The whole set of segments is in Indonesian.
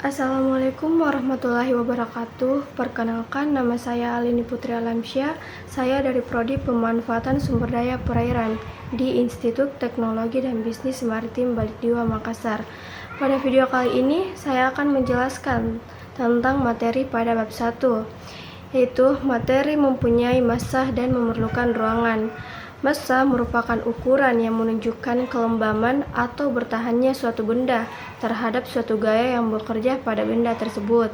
Assalamualaikum warahmatullahi wabarakatuh. Perkenalkan, nama saya Alini Putri Alamsyah. Saya dari Prodi Pemanfaatan Sumber Daya Perairan di Institut Teknologi dan Bisnis Maritim Balikdiwa, Makassar. Pada video kali ini, saya akan menjelaskan tentang materi pada bab 1, yaitu materi mempunyai massa dan memerlukan ruangan. Massa merupakan ukuran yang menunjukkan kelembaman atau bertahannya suatu benda terhadap suatu gaya yang bekerja pada benda tersebut.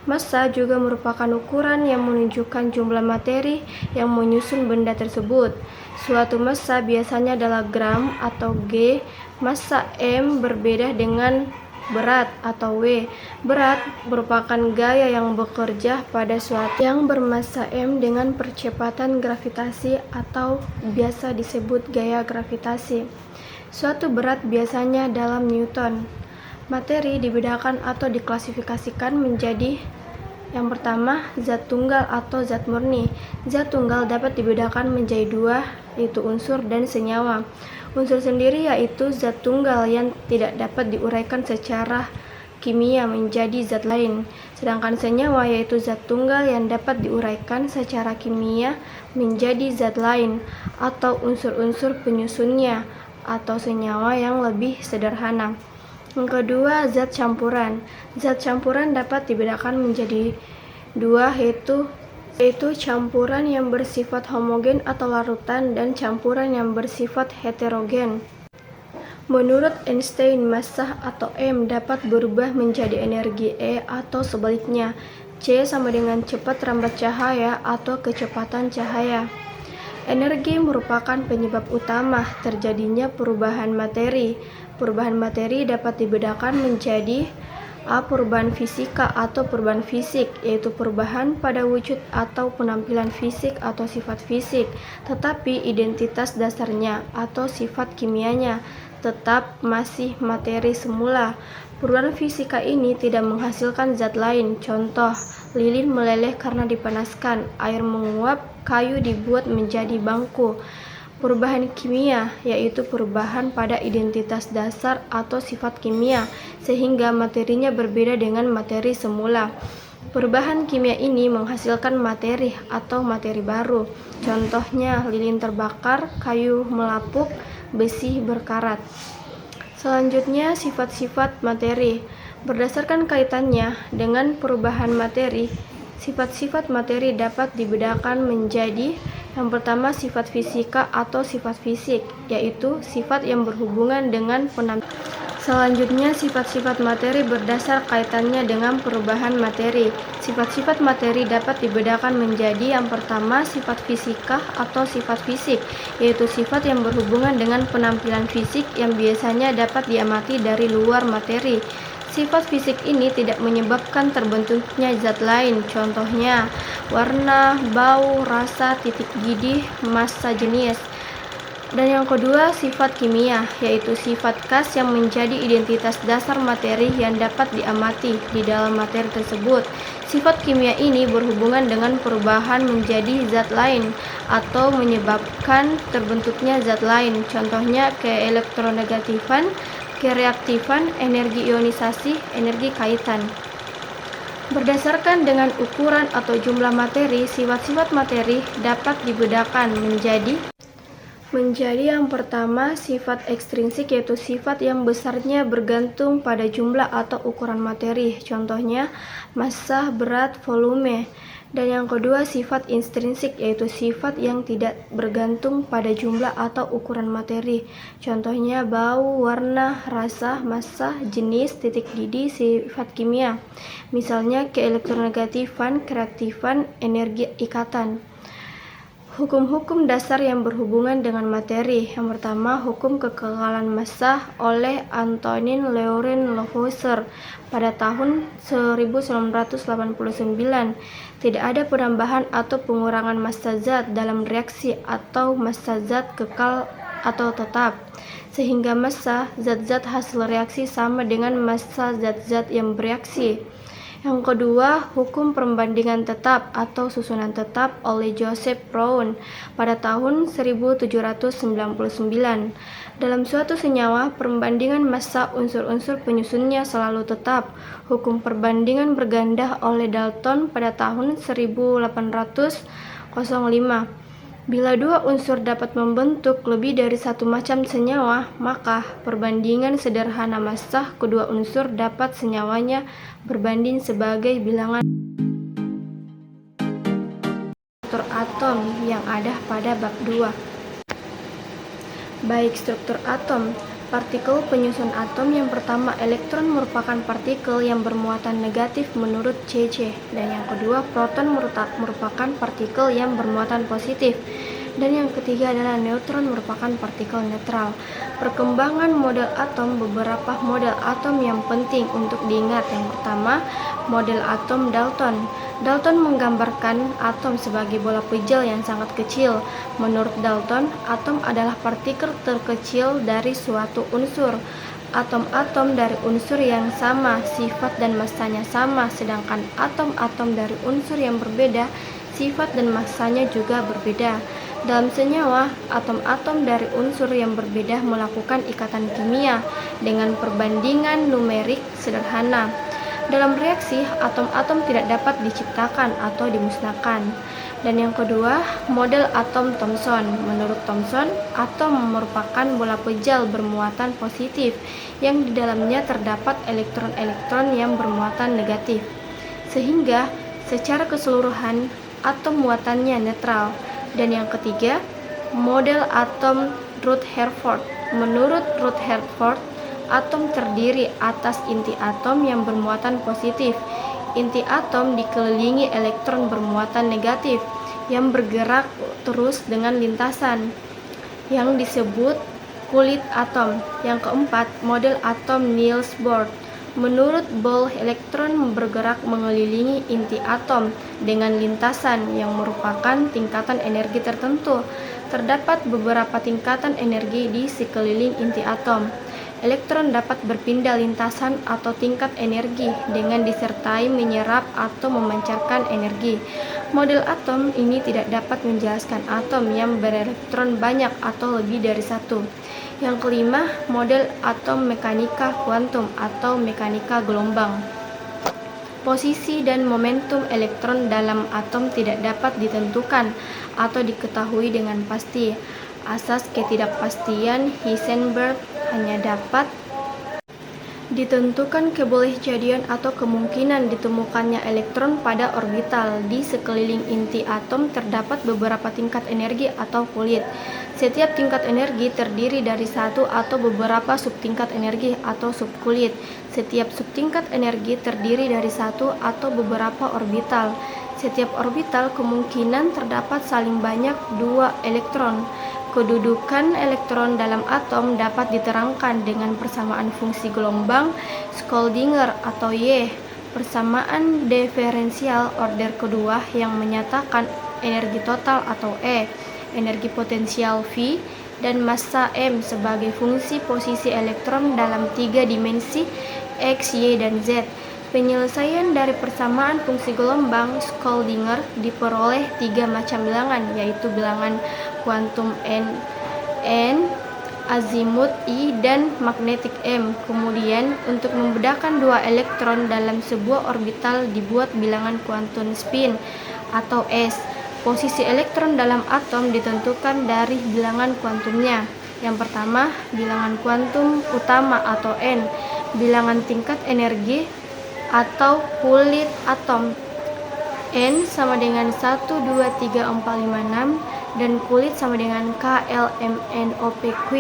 Massa juga merupakan ukuran yang menunjukkan jumlah materi yang menyusun benda tersebut. Suatu massa biasanya adalah gram atau G. Massa M berbeda dengan berat atau W. Berat merupakan gaya yang bekerja pada suatu yang bermassa M dengan percepatan gravitasi atau biasa disebut gaya gravitasi. Suatu berat biasanya dalam Newton. Materi dibedakan atau diklasifikasikan menjadi yang pertama, zat tunggal atau zat murni. Zat tunggal dapat dibedakan menjadi dua, yaitu unsur dan senyawa. Unsur sendiri yaitu zat tunggal yang tidak dapat diuraikan secara kimia menjadi zat lain. Sedangkan senyawa yaitu zat tunggal yang dapat diuraikan secara kimia menjadi zat lain atau unsur-unsur penyusunnya atau senyawa yang lebih sederhana. Yang kedua, zat campuran. Zat campuran dapat dibedakan menjadi dua, yaitu campuran yang bersifat homogen atau larutan dan campuran yang bersifat heterogen. Menurut Einstein, massa atau M dapat berubah menjadi energi E atau sebaliknya. C sama dengan cepat rambat cahaya atau kecepatan cahaya. Energi merupakan penyebab utama terjadinya perubahan materi. Perubahan materi dapat dibedakan menjadi A. Perubahan fisika atau perubahan fisik, yaitu perubahan pada wujud atau penampilan fisik atau sifat fisik, tetapi identitas dasarnya atau sifat kimianya tetap masih materi semula. Perubahan fisika ini tidak menghasilkan zat lain. Contoh, lilin meleleh karena dipanaskan, air menguap, kayu dibuat menjadi bangku. Perubahan kimia yaitu perubahan pada identitas dasar atau sifat kimia sehingga materinya berbeda dengan materi semula. Perubahan kimia ini menghasilkan materi atau materi baru. Contohnya lilin terbakar, kayu melapuk, besi berkarat. Selanjutnya, sifat-sifat materi. Berdasarkan kaitannya dengan perubahan materi, sifat-sifat materi dapat dibedakan menjadi yang pertama, sifat fisika atau sifat fisik, yaitu sifat yang berhubungan dengan penampilan. Selanjutnya, sifat-sifat materi berdasar kaitannya dengan perubahan materi. Sifat-sifat materi dapat dibedakan menjadi yang pertama, sifat fisika atau sifat fisik, yaitu sifat yang berhubungan dengan penampilan fisik yang biasanya dapat diamati dari luar materi. Sifat fisik ini tidak menyebabkan terbentuknya zat lain, contohnya warna, bau, rasa, titik gidih, massa jenis. Dan yang kedua, sifat kimia, yaitu sifat khas yang menjadi identitas dasar materi yang dapat diamati di dalam materi tersebut. Sifat kimia ini berhubungan dengan perubahan menjadi zat lain atau menyebabkan terbentuknya zat lain, contohnya keelektronegatifan, kereaktifan, energi ionisasi, energi kaitan. Berdasarkan dengan ukuran atau jumlah materi, sifat-sifat materi dapat dibedakan menjadi yang pertama, sifat ekstrinsik, yaitu sifat yang besarnya bergantung pada jumlah atau ukuran materi, contohnya massa, berat, volume. Dan yang kedua, sifat intrinsik, yaitu sifat yang tidak bergantung pada jumlah atau ukuran materi, contohnya bau, warna, rasa, massa, jenis, titik didih, sifat kimia, misalnya keelektronegatifan, kereaktifan, energi ikatan. Hukum-hukum dasar yang berhubungan dengan materi. Yang pertama, hukum kekekalan massa oleh Antonin Laurent Lavoisier pada tahun 1989. Tidak ada penambahan atau pengurangan massa zat dalam reaksi atau massa zat kekal atau tetap, sehingga massa zat-zat hasil reaksi sama dengan massa zat-zat yang bereaksi. Yang kedua, hukum perbandingan tetap atau susunan tetap oleh Joseph Brown pada tahun 1799. Dalam suatu senyawa, perbandingan massa unsur-unsur penyusunnya selalu tetap. Hukum perbandingan berganda oleh Dalton pada tahun 1805. Bila dua unsur dapat membentuk lebih dari satu macam senyawa, maka perbandingan sederhana massa kedua unsur dapat senyawanya berbanding sebagai bilangan struktur atom yang ada pada bab 2. Baik struktur atom, partikel penyusun atom yang pertama, elektron merupakan partikel yang bermuatan negatif menurut C.C. Dan yang kedua, proton merupakan partikel yang bermuatan positif. Dan yang ketiga adalah neutron merupakan partikel netral. Perkembangan model atom, beberapa model atom yang penting untuk diingat. Yang pertama, model atom Dalton. Dalton menggambarkan atom sebagai bola pejal yang sangat kecil. Menurut Dalton, atom adalah partikel terkecil dari suatu unsur. Atom-atom dari unsur yang sama, sifat dan massanya sama, sedangkan atom-atom dari unsur yang berbeda, sifat dan massanya juga berbeda. Dalam senyawa, atom-atom dari unsur yang berbeda melakukan ikatan kimia dengan perbandingan numerik sederhana. Dalam reaksi, atom-atom tidak dapat diciptakan atau dimusnahkan. Dan yang kedua, model atom Thomson. Menurut Thomson, atom merupakan bola pejal bermuatan positif yang di dalamnya terdapat elektron-elektron yang bermuatan negatif. Sehingga, secara keseluruhan, atom muatannya netral. Dan yang ketiga, model atom Rutherford. Menurut Rutherford, atom terdiri atas inti atom yang bermuatan positif. Inti atom dikelilingi elektron bermuatan negatif yang bergerak terus dengan lintasan yang disebut kulit atom. Yang keempat, model atom Niels Bohr. Menurut Bohr, elektron bergerak mengelilingi inti atom dengan lintasan yang merupakan tingkatan energi tertentu. Terdapat beberapa tingkatan energi di sekeliling inti atom. Elektron dapat berpindah lintasan atau tingkat energi dengan disertai menyerap atau memancarkan energi. Model atom ini tidak dapat menjelaskan atom yang berelektron banyak atau lebih dari satu. Yang kelima, model atom mekanika kuantum atau mekanika gelombang. Posisi dan momentum elektron dalam atom tidak dapat ditentukan atau diketahui dengan pasti. Asas ketidakpastian Heisenberg hanya dapat ditentukan kebolehjadian atau kemungkinan ditemukannya elektron pada orbital. Di sekeliling inti atom terdapat beberapa tingkat energi atau kulit. Setiap tingkat energi terdiri dari satu atau beberapa subtingkat energi atau subkulit. Setiap subtingkat energi terdiri dari satu atau beberapa orbital. Setiap orbital kemungkinan terdapat saling banyak dua elektron. Kedudukan elektron dalam atom dapat diterangkan dengan persamaan fungsi gelombang Schrödinger atau Y, persamaan diferensial order kedua yang menyatakan energi total atau E, energi potensial V, dan massa M sebagai fungsi posisi elektron dalam tiga dimensi X, Y, dan Z. Penyelesaian dari persamaan fungsi gelombang Schrödinger diperoleh tiga macam bilangan, yaitu bilangan kuantum N, azimut I, dan magnetik M. Kemudian, untuk membedakan dua elektron dalam sebuah orbital dibuat bilangan kuantum spin atau S. Posisi elektron dalam atom ditentukan dari bilangan kuantumnya. Yang pertama, bilangan kuantum utama atau N, bilangan tingkat energi atau kulit atom. N sama dengan 1, 2, 3, 4, 5, 6 dan kulit sama dengan KLMNOPQ.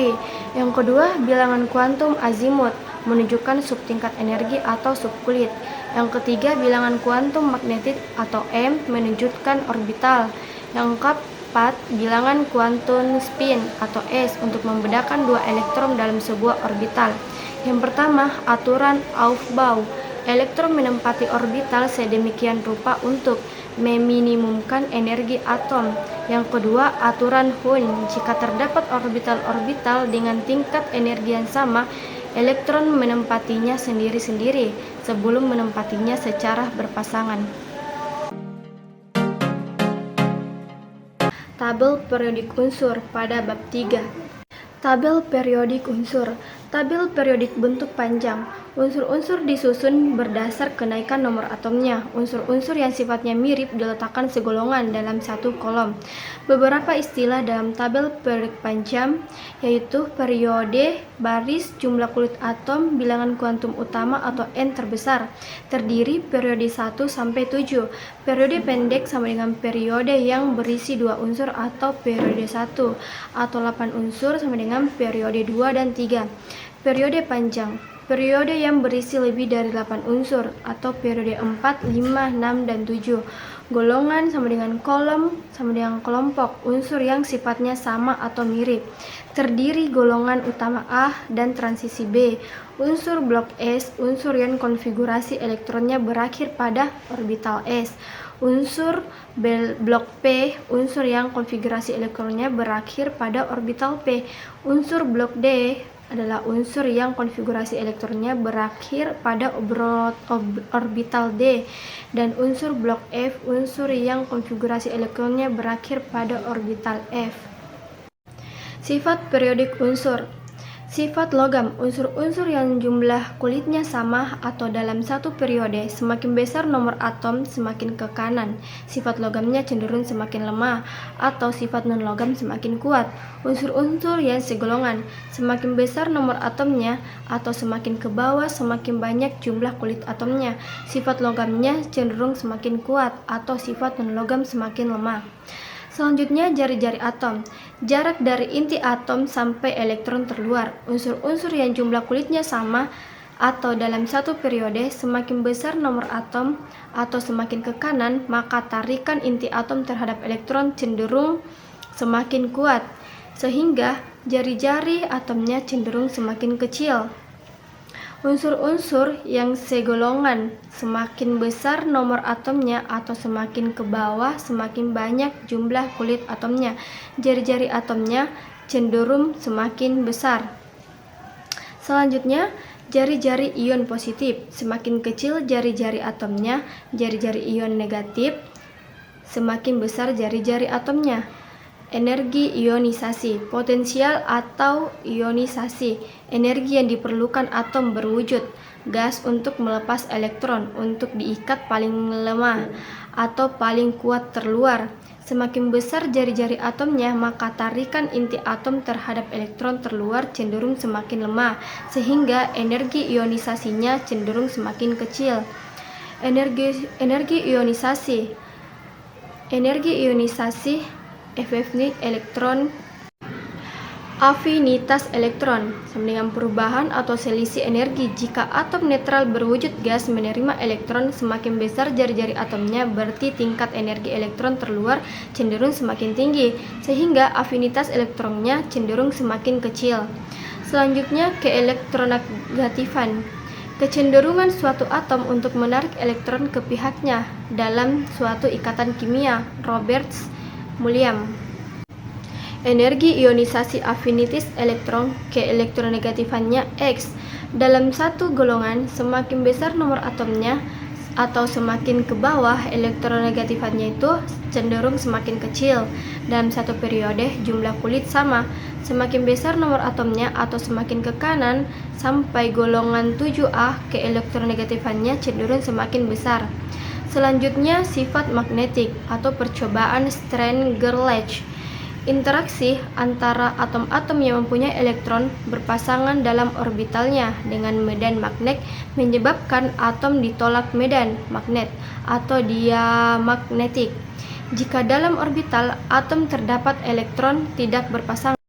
Yang kedua, bilangan kuantum azimut menunjukkan subtingkat energi atau subkulit. Yang ketiga, bilangan kuantum magnetik atau M menunjukkan orbital. Yang keempat, bilangan kuantum spin atau S untuk membedakan dua elektron dalam sebuah orbital. Yang pertama, aturan Aufbau. Elektron menempati orbital sedemikian rupa untuk meminimumkan energi atom. Yang kedua, aturan Hund. Jika terdapat orbital-orbital dengan tingkat energi yang sama, elektron menempatinya sendiri-sendiri. sebelum menempatinya secara berpasangan. Tabel periodik unsur pada bab 3. Tabel periodik unsur. Tabel periodik bentuk panjang. Unsur-unsur disusun berdasar kenaikan nomor atomnya. Unsur-unsur yang sifatnya mirip diletakkan segolongan dalam satu kolom. Beberapa istilah dalam tabel periodik panjang yaitu periode, baris, jumlah kulit atom, bilangan kuantum utama atau N terbesar, terdiri periode 1 sampai 7. Periode pendek sama dengan periode yang berisi 2 unsur atau periode 1, atau 8 unsur sama dengan periode 2 dan 3. Periode panjang, periode yang berisi lebih dari 8 unsur atau periode 4, 5, 6, dan 7. Golongan sama dengan kolom sama dengan kelompok unsur yang sifatnya sama atau mirip, terdiri golongan utama A dan transisi B. Unsur blok S, unsur yang konfigurasi elektronnya berakhir pada orbital S. Unsur blok P, unsur yang konfigurasi elektronnya berakhir pada orbital P. Unsur blok D adalah unsur yang konfigurasi elektronnya berakhir pada orbital D, dan unsur blok F, unsur yang konfigurasi elektronnya berakhir pada orbital F. Sifat periodik unsur. Sifat logam, unsur-unsur yang jumlah kulitnya sama atau dalam satu periode, semakin besar nomor atom semakin ke kanan. Sifat logamnya cenderung semakin lemah, atau sifat non-logam semakin kuat. Unsur-unsur yang segolongan, semakin besar nomor atomnya atau semakin ke bawah semakin banyak jumlah kulit atomnya. Sifat logamnya cenderung semakin kuat, atau sifat non-logam semakin lemah. Selanjutnya, jari-jari atom. Jarak dari inti atom sampai elektron terluar. Unsur-unsur yang jumlah kulitnya sama atau dalam satu periode, semakin besar nomor atom atau semakin ke kanan, maka tarikan inti atom terhadap elektron cenderung semakin kuat, sehingga jari-jari atomnya cenderung semakin kecil. Unsur-unsur yang segolongan, semakin besar nomor atomnya atau semakin ke bawah semakin banyak jumlah kulit atomnya. Jari-jari atomnya cenderung semakin besar. Selanjutnya, jari-jari ion positif. Semakin kecil jari-jari atomnya, jari-jari ion negatif, semakin besar jari-jari atomnya. Energi ionisasi, potensial atau ionisasi, energi yang diperlukan atom berwujud gas untuk melepas elektron untuk diikat paling lemah atau paling kuat terluar. Semakin besar jari-jari atomnya, maka tarikan inti atom terhadap elektron terluar cenderung semakin lemah, sehingga energi ionisasinya cenderung semakin kecil. Energi ionisasi elektron. Afinitas elektron sama dengan perubahan atau selisih energi. Jika atom netral berwujud gas menerima elektron, semakin besar jari-jari atomnya, berarti tingkat energi elektron terluar cenderung semakin tinggi, sehingga afinitas elektronnya cenderung semakin kecil. Selanjutnya, keelektronegatifan. Kecenderungan suatu atom untuk menarik elektron ke pihaknya dalam suatu ikatan kimia. Roberts-Mulliam. Energi ionisasi afinitas elektron, keelektronegatifannya X. Dalam satu golongan, semakin besar nomor atomnya atau semakin ke bawah elektronegatifannya itu cenderung semakin kecil. Dalam satu periode, jumlah kulit sama. Semakin besar nomor atomnya atau semakin ke kanan sampai golongan 7A, keelektronegatifannya cenderung semakin besar. Selanjutnya, sifat magnetik atau percobaan Stern-Gerlach. Interaksi antara atom-atom yang mempunyai elektron berpasangan dalam orbitalnya dengan medan magnet menyebabkan atom ditolak medan magnet atau diamagnetik. Jika dalam orbital atom terdapat elektron tidak berpasangan.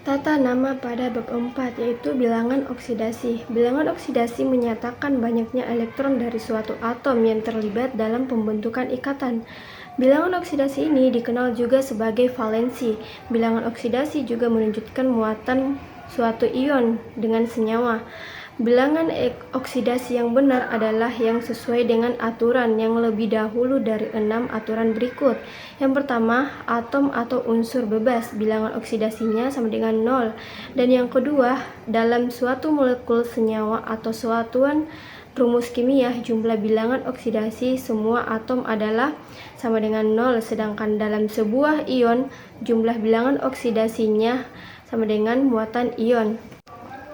Tata nama pada bab 4 yaitu bilangan oksidasi. Bilangan oksidasi menyatakan banyaknya elektron dari suatu atom yang terlibat dalam pembentukan ikatan. Bilangan oksidasi ini dikenal juga sebagai valensi. Bilangan oksidasi juga menunjukkan muatan suatu ion dengan senyawa. Bilangan oksidasi yang benar adalah yang sesuai dengan aturan yang lebih dahulu dari 6 aturan berikut. Yang pertama, atom atau unsur bebas, bilangan oksidasinya sama dengan 0. Dan yang kedua, dalam suatu molekul senyawa atau satuan rumus kimia, jumlah bilangan oksidasi semua atom adalah sama dengan 0, sedangkan dalam sebuah ion, jumlah bilangan oksidasinya sama dengan muatan ion.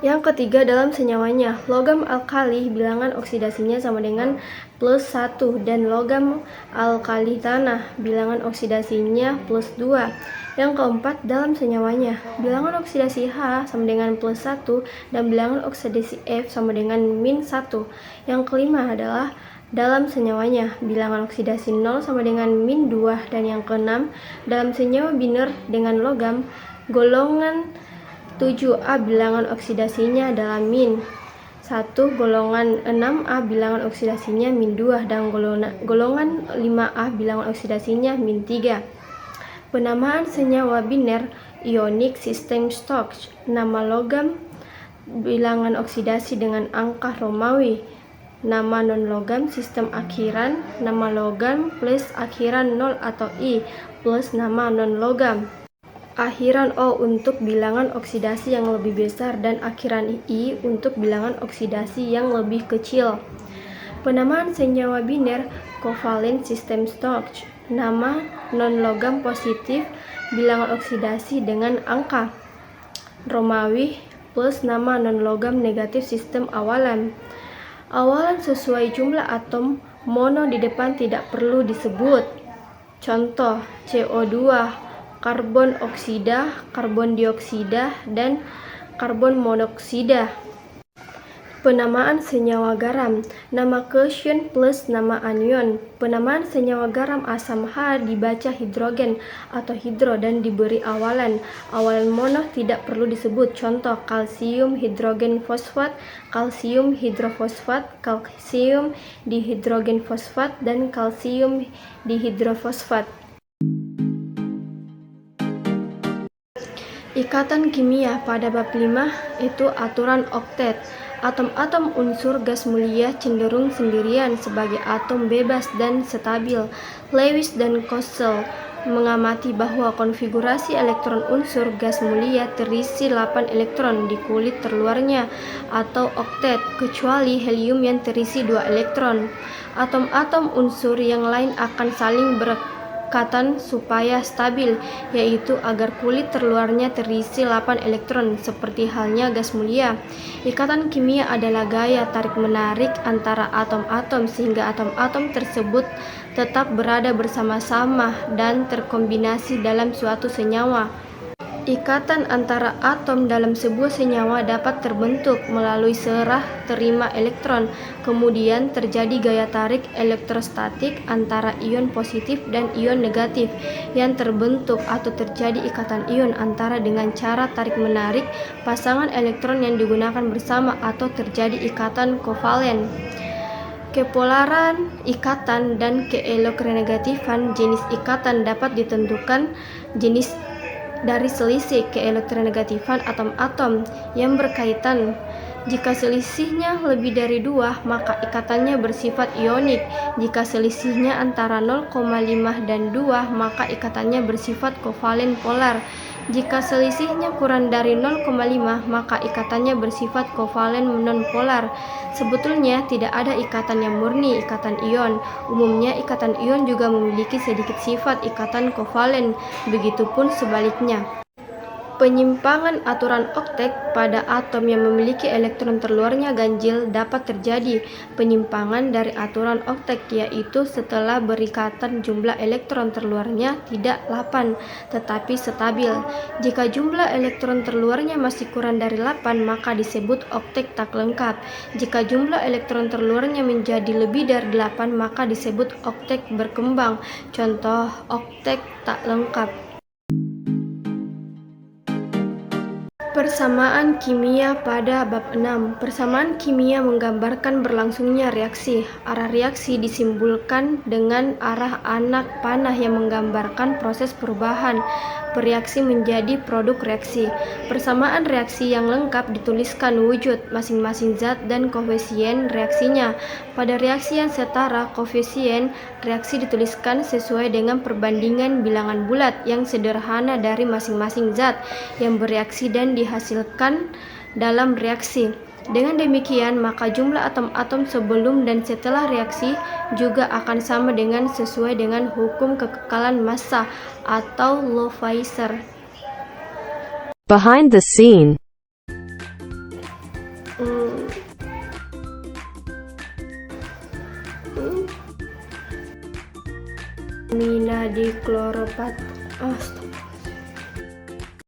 Yang ketiga, dalam senyawanya, logam alkali bilangan oksidasinya sama dengan +1 dan logam alkali tanah bilangan oksidasinya +2. Yang keempat, dalam senyawanya, bilangan oksidasi H sama dengan +1 dan bilangan oksidasi F sama dengan -1. Yang kelima adalah dalam senyawanya, bilangan oksidasi 0 sama dengan -2. Dan yang keenam, dalam senyawa biner dengan logam, golongan 7A bilangan oksidasinya adalah -1, golongan 6A bilangan oksidasinya -2, dan golongan 5A bilangan oksidasinya -3. Penamaan senyawa biner ionic sistem Stokes, nama logam bilangan oksidasi dengan angka Romawi, nama non-logam sistem akhiran, nama logam plus akhiran 0 atau I, plus nama non-logam akhiran O untuk bilangan oksidasi yang lebih besar dan akhiran I untuk bilangan oksidasi yang lebih kecil. Penamaan senyawa biner covalent system Stokes, nama non-logam positif bilangan oksidasi dengan angka Romawi plus nama non-logam negatif sistem awalan. Awalan sesuai jumlah atom mono di depan tidak perlu disebut. Contoh, CO2, karbon oksida, karbon dioksida, dan karbon monoksida. Penamaan senyawa garam, nama cation plus nama anion. Penamaan senyawa garam asam H dibaca hidrogen atau hidro dan diberi awalan. Awalan mono tidak perlu disebut. Contoh, kalsium hidrogen fosfat, kalsium hidrofosfat, kalsium dihidrogen fosfat, dan kalsium dihidrofosfat. Ikatan kimia pada bab 5 itu aturan oktet. Atom-atom unsur gas mulia cenderung sendirian sebagai atom bebas dan stabil. Lewis dan Kossel mengamati bahwa konfigurasi elektron unsur gas mulia terisi 8 elektron di kulit terluarnya atau oktet, kecuali helium yang terisi 2 elektron. Atom-atom unsur yang lain akan saling ikatan supaya stabil, yaitu agar kulit terluarnya terisi 8 elektron, seperti halnya gas mulia. Ikatan kimia adalah gaya tarik-menarik antara atom-atom sehingga atom-atom tersebut tetap berada bersama-sama dan terkombinasi dalam suatu senyawa. Ikatan antara atom dalam sebuah senyawa dapat terbentuk melalui serah terima elektron. Kemudian terjadi gaya tarik elektrostatik antara ion positif dan ion negatif yang terbentuk atau terjadi ikatan ion antara dengan cara tarik-menarik pasangan elektron yang digunakan bersama atau terjadi ikatan kovalen. Kepolaran ikatan dan keelektronegatifan jenis ikatan dapat ditentukan jenis dari selisih keelektronegatifan atom-atom yang berkaitan. Jika selisihnya lebih dari 2, maka ikatannya bersifat ionik. Jika selisihnya antara 0,5 dan 2, maka ikatannya bersifat kovalen polar. Jika selisihnya kurang dari 0,5, maka ikatannya bersifat kovalen nonpolar. Sebetulnya tidak ada ikatan yang murni ikatan ion. Umumnya ikatan ion juga memiliki sedikit sifat ikatan kovalen, begitupun sebaliknya. Penyimpangan aturan oktet pada atom yang memiliki elektron terluarnya ganjil dapat terjadi. Penyimpangan dari aturan oktet yaitu setelah berikatan jumlah elektron terluarnya tidak 8 tetapi stabil. Jika jumlah elektron terluarnya masih kurang dari 8, maka disebut oktet tak lengkap. Jika jumlah elektron terluarnya menjadi lebih dari 8, maka disebut oktet berkembang. Contoh oktet tak lengkap. Persamaan kimia pada bab 6. Persamaan kimia menggambarkan berlangsungnya reaksi. Arah reaksi disimbolkan dengan arah anak panah yang menggambarkan proses perubahan. bereaksi menjadi produk reaksi. Persamaan reaksi yang lengkap dituliskan wujud masing-masing zat dan koefisien reaksinya. Pada reaksi yang setara, koefisien reaksi dituliskan sesuai dengan perbandingan bilangan bulat yang sederhana dari masing-masing zat yang bereaksi dan dihasilkan dalam reaksi. Dengan demikian, maka jumlah atom-atom sebelum dan setelah reaksi juga akan sama dengan sesuai dengan hukum kekekalan massa atau Lavoisier. Behind the scene. Mina di kloropat. Stop.